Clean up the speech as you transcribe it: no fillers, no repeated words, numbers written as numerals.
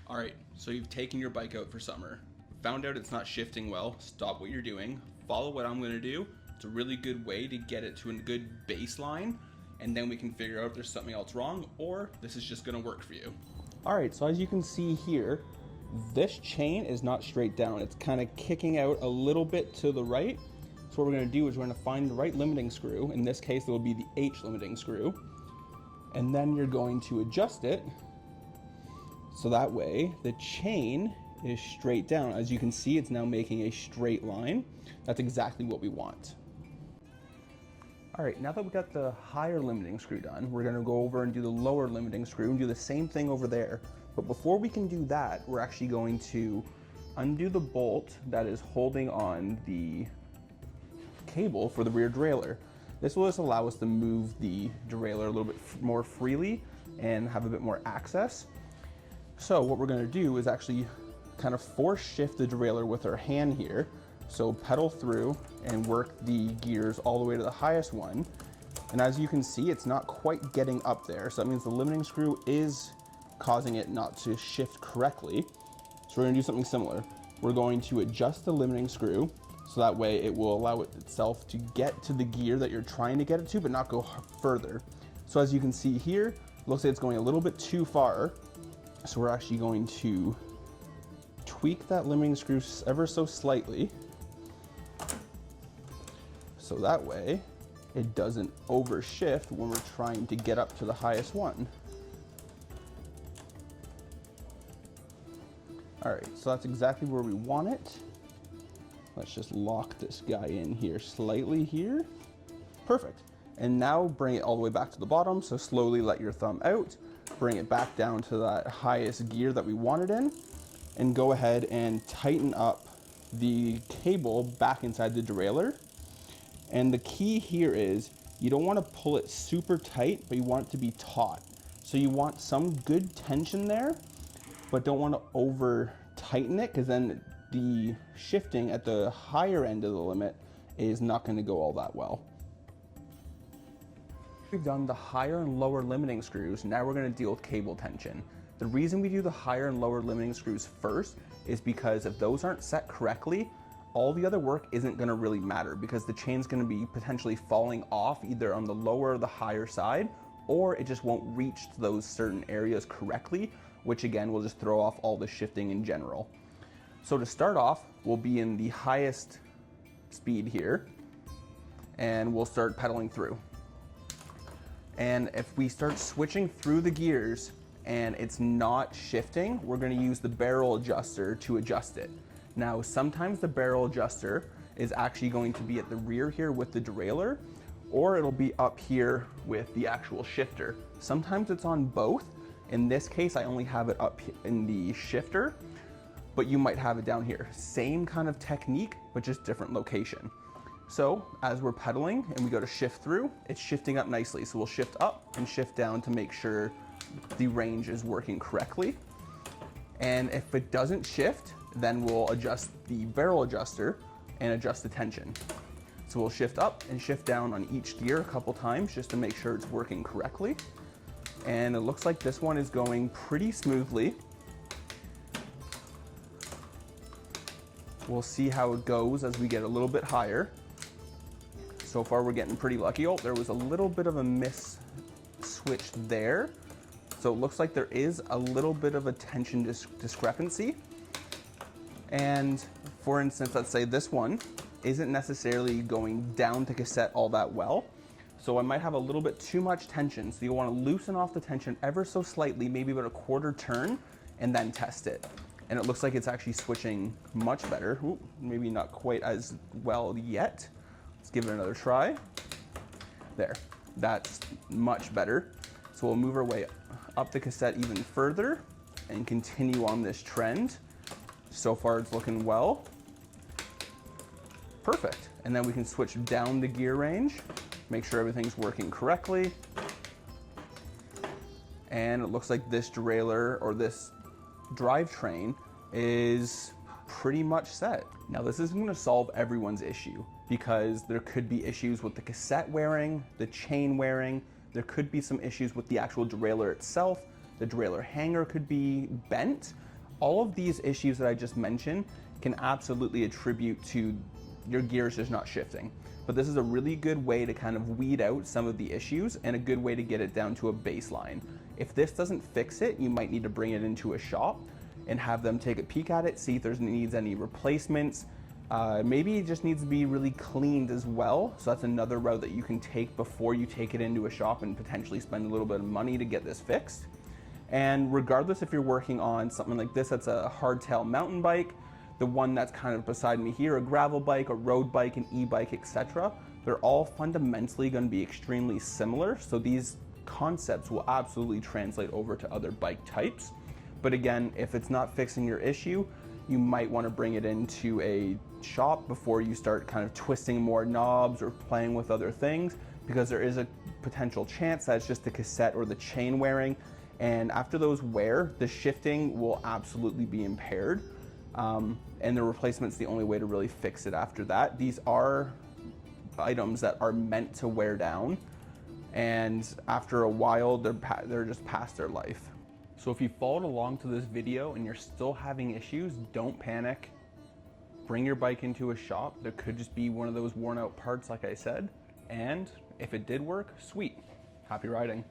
All right, so you've taken your bike out for summer, found out it's not shifting well, stop what you're doing, follow what I'm gonna do. It's a really good way to get it to a good baseline, and then we can figure out if there's something else wrong or this is just gonna work for you. All right, so as you can see here, this chain is not straight down. It's kind of kicking out a little bit to the right. So what we're gonna do is we're gonna find the right limiting screw. In this case, it will be the H limiting screw. And then you're going to adjust it so that way the chain is straight down. As you can see, it's now making a straight line. That's exactly what we want. All right, now that we got the higher limiting screw done, we're gonna go over and do the lower limiting screw and do the same thing over there. But before we can do that, we're actually going to undo the bolt that is holding on the cable for the rear derailleur. This will just allow us to move the derailleur a little bit more freely and have a bit more access. So what we're gonna do is actually kind of force shift the derailleur with our hand here. So pedal through and work the gears all the way to the highest one. And as you can see, it's not quite getting up there. So that means the limiting screw is causing it not to shift correctly. So we're gonna do something similar. We're going to adjust the limiting screw so that way it will allow it itself to get to the gear that you're trying to get it to, but not go further. So as you can see here, it looks like it's going a little bit too far. So we're actually going to tweak that limiting screw ever so slightly. So that way it doesn't overshift when we're trying to get up to the highest one. All right, so that's exactly where we want it. Let's just lock this guy in here slightly here. Perfect. And now bring it all the way back to the bottom. So slowly let your thumb out, bring it back down to that highest gear that we want it in, and go ahead and tighten up the cable back inside the derailleur. And the key here is you don't want to pull it super tight, but you want it to be taut. So you want some good tension there, but don't want to over tighten it because then the shifting at the higher end of the limit is not going to go all that well. We've done the higher and lower limiting screws. Now we're going to deal with cable tension. The reason we do the higher and lower limiting screws first is because if those aren't set correctly, all the other work isn't going to really matter because the chain's going to be potentially falling off either on the lower or the higher side, or it just won't reach those certain areas correctly, which again will just throw off all the shifting in general. So to start off, we'll be in the highest speed here and we'll start pedaling through. And if we start switching through the gears and it's not shifting, we're going to use the barrel adjuster to adjust it. Now, sometimes the barrel adjuster is actually going to be at the rear here with the derailleur, or it'll be up here with the actual shifter. Sometimes it's on both. In this case, I only have it up in the shifter, but you might have it down here. Same kind of technique, but just different location. So as we're pedaling and we go to shift through, it's shifting up nicely. So we'll shift up and shift down to make sure the range is working correctly. And if it doesn't shift, then we'll adjust the barrel adjuster and adjust the tension. So we'll shift up and shift down on each gear a couple times just to make sure it's working correctly. And it looks like this one is going pretty smoothly. We'll see how it goes as we get a little bit higher. So far we're getting pretty lucky. Oh, there was a little bit of a miss switch there. So it looks like there is a little bit of a tension discrepancy. And for instance, let's say this one isn't necessarily going down to cassette all that well. So I might have a little bit too much tension. So you want to loosen off the tension ever so slightly, maybe about a quarter turn, and then test it. And it looks like it's actually switching much better. Ooh, maybe not quite as well yet. Let's give it another try. There, that's much better. So we'll move our way up the cassette even further and continue on this trend. So far it's looking well. Perfect. And then we can switch down the gear range, make sure everything's working correctly. And it looks like this derailleur or this drivetrain is pretty much set. Now this isn't going to solve everyone's issue because there could be issues with the cassette wearing, the chain wearing, there could be some issues with the actual derailleur itself, the derailleur hanger could be bent. All of these issues that I just mentioned can absolutely attribute to your gears just not shifting. But this is a really good way to kind of weed out some of the issues and a good way to get it down to a baseline. If this doesn't fix it, you might need to bring it into a shop and have them take a peek at it, see if there's needs any replacements. Maybe it just needs to be really cleaned as well. So that's another route that you can take before you take it into a shop and potentially spend a little bit of money to get this fixed. And regardless if you're working on something like this, that's a hardtail mountain bike, the one that's kind of beside me here, a gravel bike, a road bike, an e-bike, etc. They're all fundamentally going to be extremely similar. So these concepts will absolutely translate over to other bike types. But again, if it's not fixing your issue, you might want to bring it into a shop before you start kind of twisting more knobs or playing with other things, because there is a potential chance that it's just the cassette or the chain wearing. And after those wear, the shifting will absolutely be impaired. And the replacement's the only way to really fix it after that. These are items that are meant to wear down, and after a while, they're just past their life. So if you followed along to this video and you're still having issues, don't panic. Bring your bike into a shop. There could just be one of those worn out parts, like I said. And if it did work, sweet. Happy riding.